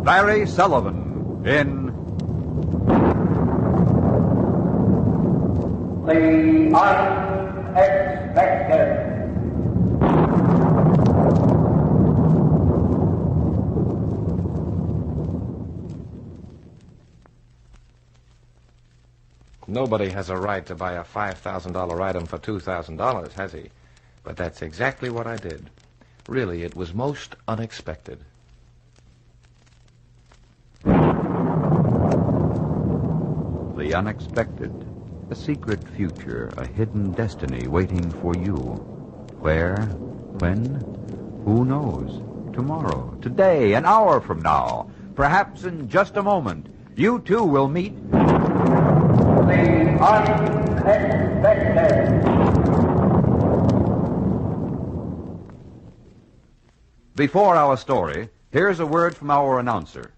Barry Sullivan in The Unexpected. Nobody has a right to buy a $5,000 item for $2,000, has he? But that's exactly what I did. Really, it was most unexpected. The Unexpected. A secret future, a hidden destiny waiting for you. Where? When? Who knows? Tomorrow, today, an hour from now, perhaps in just a moment, you too will meet The Unexpected. Before our story, here's a word from our announcer.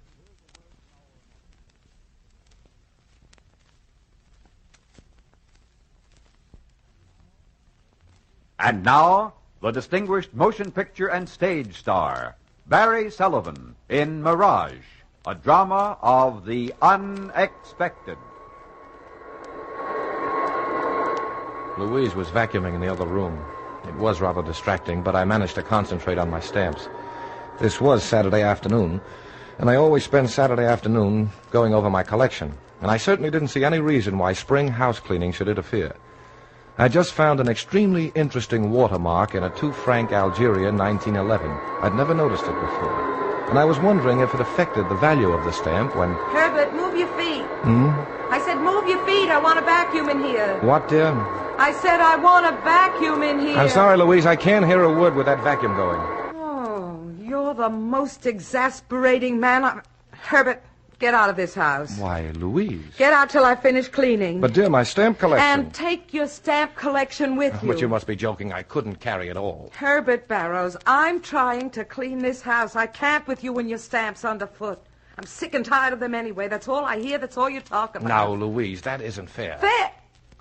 And now, the distinguished motion picture and stage star, Barry Sullivan in Mirage, a drama of the unexpected. Louise was vacuuming in the other room. It was rather distracting, but I managed to concentrate on my stamps. This was Saturday afternoon, and I always spend Saturday afternoon going over my collection, and I certainly didn't see any reason why spring house cleaning should interfere. I just found an extremely interesting watermark in a 2-franc Algeria 1911. I'd never noticed it before, and I was wondering if it affected the value of the stamp when... Herbert, move your feet. Hmm? I said move your feet. I want a vacuum in here. What, dear? I said I want a vacuum in here. I'm sorry, Louise. I can't hear a word with that vacuum going. Oh, you're the most exasperating man Herbert, get out of this house. Why, Louise. Get out till I finish cleaning. But, dear, my stamp collection... And take your stamp collection with you. But you must be joking. I couldn't carry it all. Herbert Barrows, I'm trying to clean this house. I can't with you and your stamps underfoot. I'm sick and tired of them anyway. That's all I hear. That's all you talk about. Now, Louise, that isn't fair. Fair?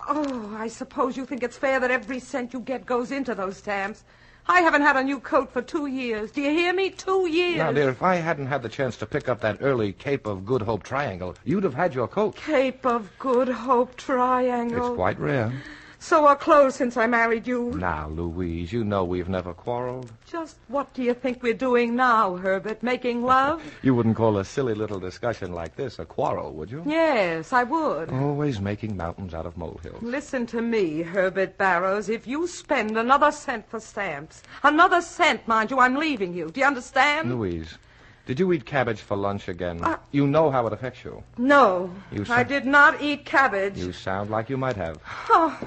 Oh, I suppose you think it's fair that every cent you get goes into those stamps. I haven't had a new coat for 2 years. Do you hear me? 2 years. Now, dear, if I hadn't had the chance to pick up that early Cape of Good Hope triangle, you'd have had your coat. Cape of Good Hope triangle. It's quite rare. So are clothes since I married you. Now, Louise, you know we've never quarreled. Just what do you think we're doing now, Herbert? Making love? You wouldn't call a silly little discussion like this a quarrel, would you? Yes, I would. Always making mountains out of molehills. Listen to me, Herbert Barrows. If you spend another cent for stamps, another cent, mind you, I'm leaving you. Do you understand? Louise, did you eat cabbage for lunch again? You know how it affects you. No, You I did not eat cabbage. You sound like you might have. Oh,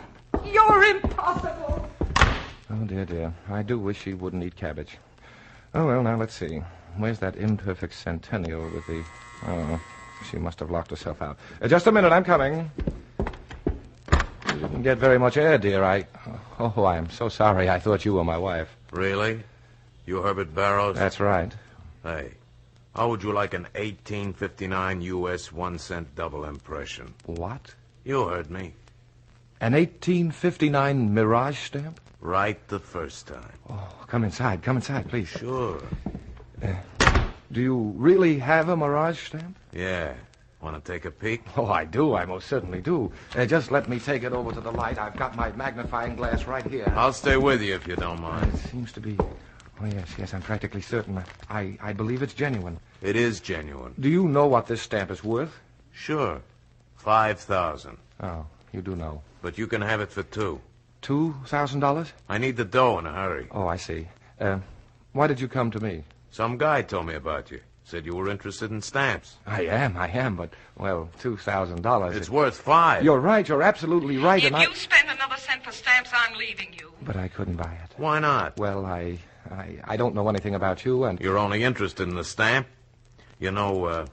you're impossible. Oh, dear, dear. I do wish she wouldn't eat cabbage. Oh, well, now, let's see. Where's that imperfect centennial with the... Oh, she must have locked herself out. Just a minute, I'm coming. You didn't get very much air, dear. Oh, I'm so sorry. I thought you were my wife. Really? You Herbert Barrows? That's right. Hey, how would you like an 1859 U.S. 1-cent double impression? What? You heard me. An 1859 Mirage stamp? Right the first time. Oh, come inside, please. Sure. Do you really have a Mirage stamp? Yeah. Want to take a peek? Oh, I do. I most certainly do. Just let me take it over to the light. I've got my magnifying glass right here. I'll stay with you if you don't mind. It seems to be... Oh, yes, I'm practically certain. I believe it's genuine. It is genuine. Do you know what this stamp is worth? Sure. 5,000. Oh, you do know. But you can have it for 2. $2,000? I need the dough in a hurry. Oh, I see. Why did you come to me? Some guy told me about you. Said you were interested in stamps. I am, but, well, $2,000... It's worth 5. You're right, you're absolutely right, If you spend another cent for stamps, I'm leaving you. But I couldn't buy it. Why not? Well, I don't know anything about you, and... You're only interested in the stamp? You know,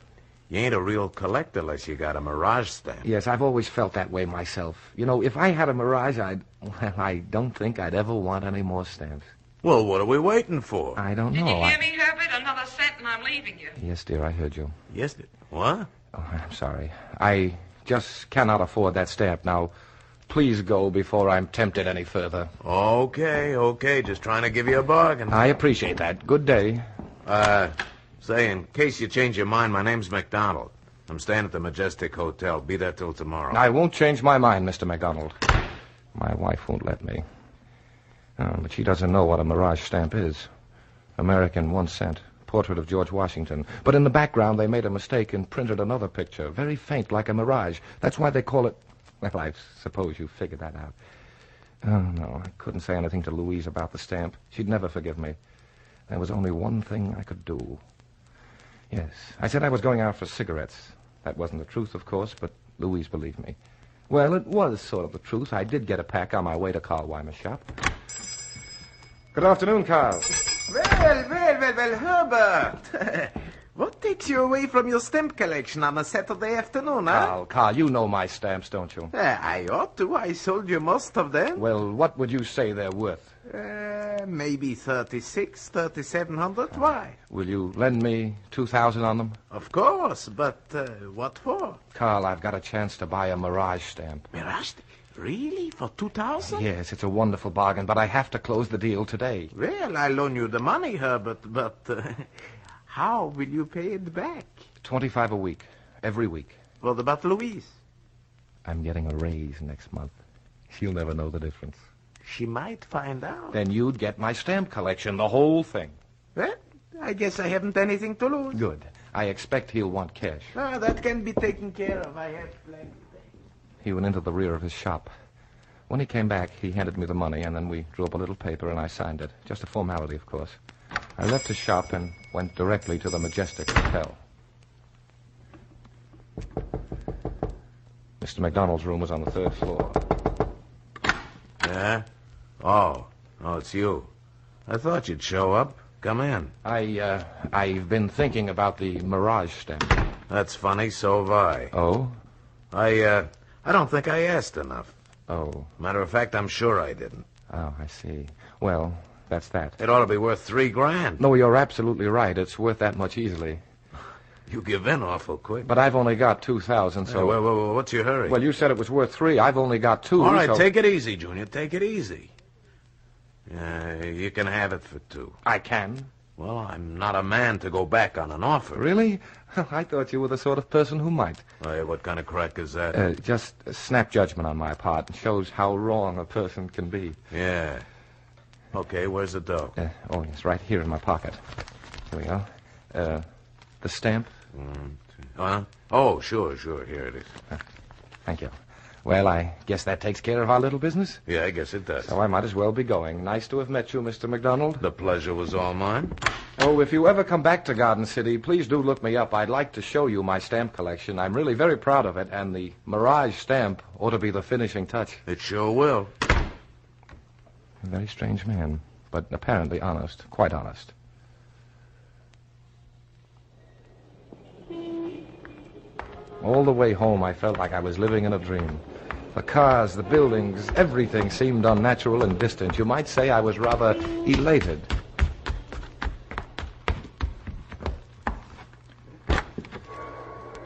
you ain't a real collector unless you got a Mirage stamp. Yes, I've always felt that way myself. You know, if I had a Mirage, I don't think I'd ever want any more stamps. Well, what are we waiting for? I don't know. Did you hear me, Herbert? Another cent and I'm leaving you. Yes, dear, I heard you. Yes, what? Oh, I'm sorry. I just cannot afford that stamp. Now, please go before I'm tempted any further. Okay. Just trying to give you a bargain. I appreciate that. Good day. Say, in case you change your mind, my name's McDonald. I'm staying at the Majestic Hotel. Be there till tomorrow. I won't change my mind, Mr. McDonald. My wife won't let me. Oh, but she doesn't know what a Mirage stamp is. American 1 cent. Portrait of George Washington. But in the background, they made a mistake and printed another picture. Very faint, like a Mirage. That's why they call it... Well, I suppose you figured that out. Oh, no, I couldn't say anything to Louise about the stamp. She'd never forgive me. There was only one thing I could do. Yes, I said I was going out for cigarettes. That wasn't the truth, of course, but Louise believed me. Well, it was sort of the truth. I did get a pack on my way to Carl Weimer's shop. Good afternoon, Carl. Well, Herbert. What takes you away from your stamp collection on a Saturday afternoon, huh? Carl, you know my stamps, don't you? I ought to. I sold you most of them. Well, what would you say they're worth? Maybe 3,700. Why? Will you lend me 2,000 on them? Of course, but what for? Carl, I've got a chance to buy a Mirage stamp. Mirage? Really? For 2,000? Yes, it's a wonderful bargain, but I have to close the deal today. Well, I'll loan you the money, Herbert, but how will you pay it back? 25 a week, every week. What about Louise? I'm getting a raise next month. She'll never know the difference. She might find out. Then you'd get my stamp collection, the whole thing. Well, I guess I haven't anything to lose. Good. I expect he'll want cash. That can be taken care of. I have plenty. He went into the rear of his shop. When he came back, he handed me the money, and then we drew up a little paper, and I signed it. Just a formality, of course. I left his shop and went directly to the Majestic Hotel. Mr. McDonald's room was on the 3rd floor. Yeah? Oh, it's you. I thought you'd show up. Come in. I've been thinking about the Mirage stamp. That's funny, so have I. Oh? I don't think I asked enough. Oh. Matter of fact, I'm sure I didn't. Oh, I see. Well, that's that. It ought to be worth $3,000. No, you're absolutely right. It's worth that much easily. You give in awful quick. But I've only got 2,000, so... Hey, well, what's your hurry? Well, you said it was worth 3. I've only got 2. All right, so... take it easy, Junior. Take it easy. You can have it for 2. I can? Well, I'm not a man to go back on an offer. Really? I thought you were the sort of person who might. Hey, what kind of crack is that? Just snap judgment on my part. It shows how wrong a person can be. Yeah. Okay, where's the dough? It's right here in my pocket. Here we go. The stamp? Oh, sure. Here it is. Thank you. Well, I guess that takes care of our little business. Yeah, I guess it does. So I might as well be going. Nice to have met you, Mr. McDonald. The pleasure was all mine. Oh, if you ever come back to Garden City, please do look me up. I'd like to show you my stamp collection. I'm really very proud of it, and the Mirage stamp ought to be the finishing touch. It sure will. A very strange man, but apparently honest. Quite honest. All the way home, I felt like I was living in a dream. The cars, the buildings, everything seemed unnatural and distant. You might say I was rather elated.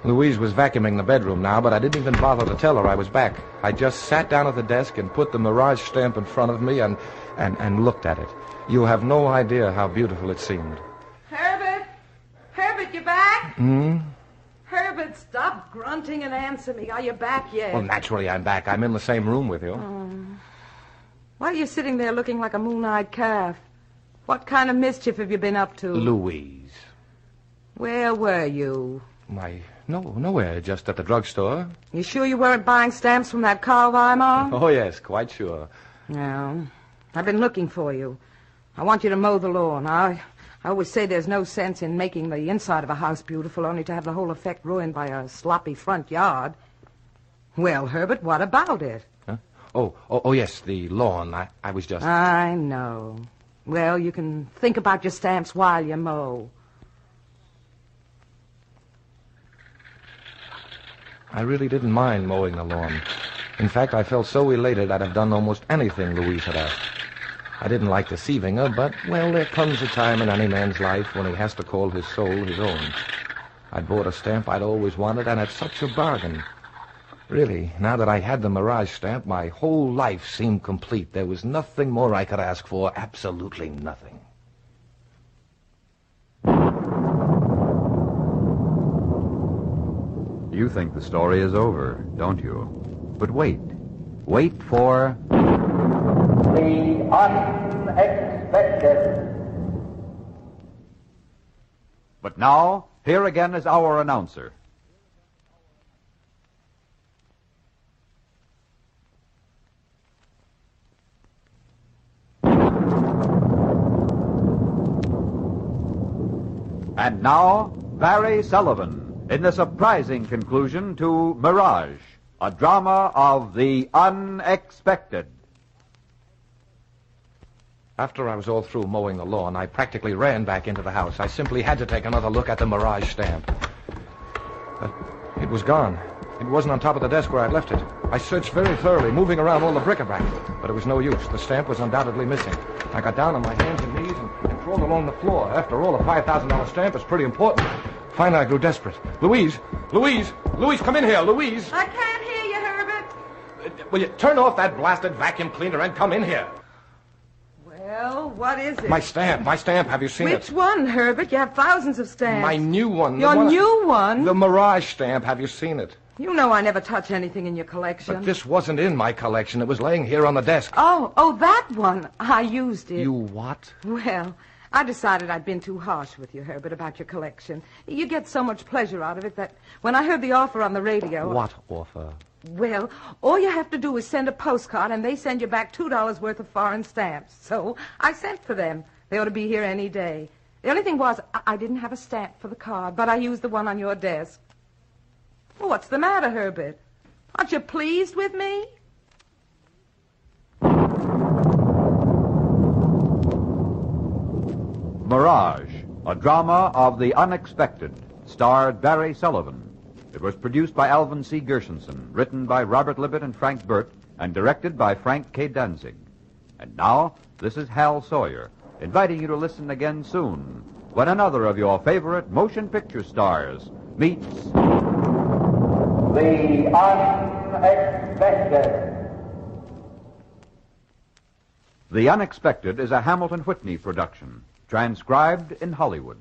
Louise was vacuuming the bedroom now, but I didn't even bother to tell her I was back. I just sat down at the desk and put the Mirage stamp in front of me and looked at it. You have no idea how beautiful it seemed. Herbert, you back? Hmm? Herbert, stop grunting and answer me. Are you back yet? Well, naturally I'm back. I'm in the same room with you. Why are you sitting there looking like a moon-eyed calf? What kind of mischief have you been up to? Louise. Where were you? Nowhere. Just at the drugstore. You sure you weren't buying stamps from that Carl Weimar? Oh, yes, quite sure. No. I've been looking for you. I want you to mow the lawn. I always say there's no sense in making the inside of a house beautiful only to have the whole effect ruined by a sloppy front yard. Well, Herbert, what about it? Huh? Oh, yes, the lawn. I was just... I know. Well, you can think about your stamps while you mow. I really didn't mind mowing the lawn. In fact, I felt so elated I'd have done almost anything Louise had asked. I didn't like deceiving her, but, well, there comes a time in any man's life when he has to call his soul his own. I'd bought a stamp I'd always wanted, and at such a bargain. Really, now that I had the Mirage stamp, my whole life seemed complete. There was nothing more I could ask for, absolutely nothing. You think the story is over, don't you? But wait. Wait for... The unexpected. But now, here again is our announcer. And now, Barry Sullivan, in the surprising conclusion to Mirage, a drama of the unexpected. After I was all through mowing the lawn, I practically ran back into the house. I simply had to take another look at the Mirage stamp. But it was gone. It wasn't on top of the desk where I'd left it. I searched very thoroughly, moving around all the bric-a-brac, but it was no use. The stamp was undoubtedly missing. I got down on my hands and knees and crawled along the floor. After all, a $5,000 stamp is pretty important. Finally, I grew desperate. Louise, come in here, Louise. I can't hear you, Herbert. Will you turn off that blasted vacuum cleaner and come in here? Well, what is it? My stamp, have you seen it? Which one, Herbert? You have thousands of stamps. My new one. Your new one? The Mirage stamp, have you seen it? You know I never touch anything in your collection. But this wasn't in my collection. It was laying here on the desk. Oh, that one. I used it. You what? Well, I decided I'd been too harsh with you, Herbert, about your collection. You get so much pleasure out of it that when I heard the offer on the radio... What offer? Well, all you have to do is send a postcard, and they send you back $2 worth of foreign stamps. So I sent for them. They ought to be here any day. The only thing was, I didn't have a stamp for the card, but I used the one on your desk. Well, what's the matter, Herbert? Aren't you pleased with me? Mirage, a drama of the unexpected, starred Barry Sullivan. It was produced by Alvin C. Gershenson, written by Robert Libet and Frank Burt, and directed by Frank K. Danzig. And now, this is Hal Sawyer, inviting you to listen again soon, when another of your favorite motion picture stars meets... The unexpected. The Unexpected is a Hamilton Whitney production, transcribed in Hollywood.